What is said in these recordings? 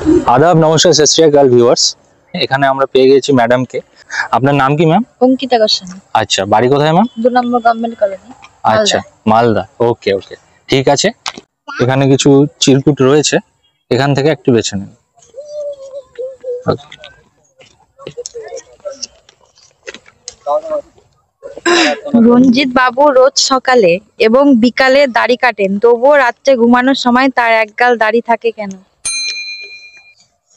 आदाब नमस्कार सत श्री अकाल ভিউয়ার্স এখানে আমরা পেয়ে গেছি ম্যাডাম কে। আপনার নাম কি ম্যাম? অঙ্কিতা গোস্বামী। আচ্ছা, বাড়ি কোথায় ম্যাম? 2 নম্বর গভর্নমেন্ট কলোনি। আচ্ছা, মালদা। ওকে ওকে, ঠিক আছে। এখানে কিছু চিরকুট রয়েছে, এখান থেকে একটু বেছে নিন। রঞ্জিত বাবু রোজ সকালে এবং বিকালে দাড়ি কাটেন, তবুও রাত্রে ঘুমানোর সময় তার একগাল দাড়ি থাকে কেন?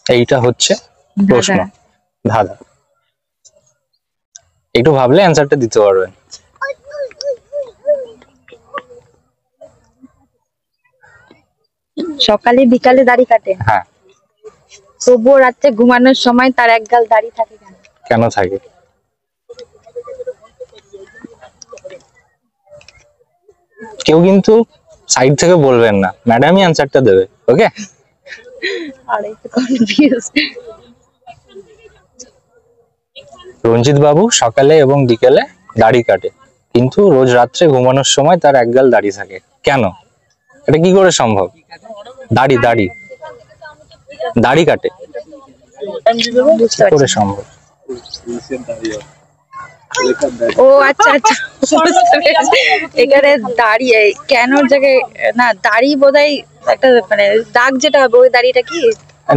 এইটা হচ্ছে প্রশ্ন। ধাঁধা। একটু ভাবলে অ্যানসারটা দিতে পারবেন। সকালে বিকালে দাড়ি কাটেন, হ্যাঁ, তবুও রাত্রে ঘুমানোর সময় তার একগাল দাড়ি থাকে কেন? কেন থাকে? কেউ কিন্তু সাইড থেকে বলবেন না, ম্যাডামই অ্যানসারটা দেবে। ওকে, আরে তো কনফিউজ। রঞ্জিত বাবু সকালে এবং বিকেলে দাড়ি কাটে, কিন্তু রোজ রাত্রে ঘুমানোর সময় তার একগাল দাড়ি থাকে কেন? এটা কি করে সম্ভব? দাড়ি দাড়ি দাড়ি কাটে, বুঝতে কি করে পারছি। সম্ভব? ও আচ্ছা আচ্ছা, বুঝতে পেরেছি। এখানে দাঁড়িয়ে কেন জায়গায় না, দাড়ি বোধহয় একটা মানে দাগ যেটা হবে, ওই দাড়িটা কি?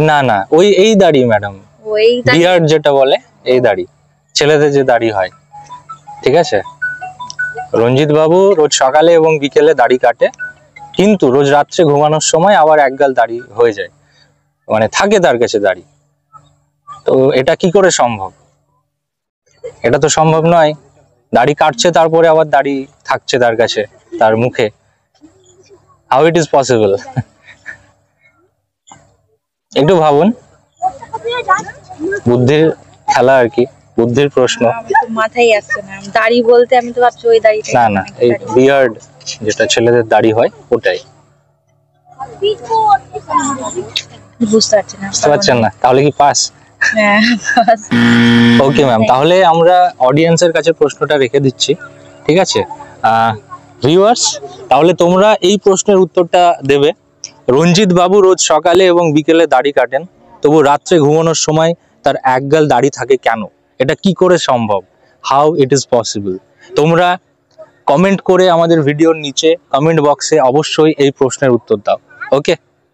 না না, ওই এই দাড়ি ম্যাডাম, ওই দাড়ি। বিয়ার্ড যেটা বলে, এই দাড়ি, ছেলেদের যে দাড়ি হয়। ঠিক আছে, রঞ্জিত বাবু রোজ সকালে এবং বিকেলে দাড়ি কাটে, কিন্তু রোজ রাত্রে ঘুমানোর সময় আবার একগাল দাড়ি হয়ে যায়, মানে থাকে তার কাছে দাড়ি। তো এটা কি করে সম্ভব? এটা তো সম্ভব নয়। দাড়ি কাটছে, তারপরে আবার দাড়ি থাকছে তার কাছে, তার মুখে। How it is possible? একটু ভাবুন, বুদ্ধির খেলা আর কি, বুদ্ধির প্রশ্ন। আমার তো মাথায় আসছে না, দাড়ি বলতে আমি তো ভাবছি ওই দাড়িটা। না না, এই বিয়ার্ড যেটা ছেলেদের দাড়ি হয়, ওটাই। বুঝতে পারছি না। বুঝতে পারছেন না? তাহলে কি পাস? হ্যাঁ, বাস। ওকে ম্যাম, তাহলে আমরা অডিয়েন্সের কাছে প্রশ্নটা রেখে দিচ্ছি। ঠিক আছে ভিউয়ার্স, তাহলে তোমরা এই প্রশ্নের উত্তরটা দেবে। রঞ্জিত বাবু রোজ সকালে এবং বিকেলে দাড়ি কাটেন, তবু রাত্রে ঘুমানোর সময় তার একগাল দাড়ি থাকে কেন? এটা কি করে সম্ভব? How it is possible? তোমরা কমেন্ট করে আমাদের ভিডিওর নিচে কমেন্ট বক্সে অবশ্যই এই প্রশ্নের উত্তর দাও। ওকে।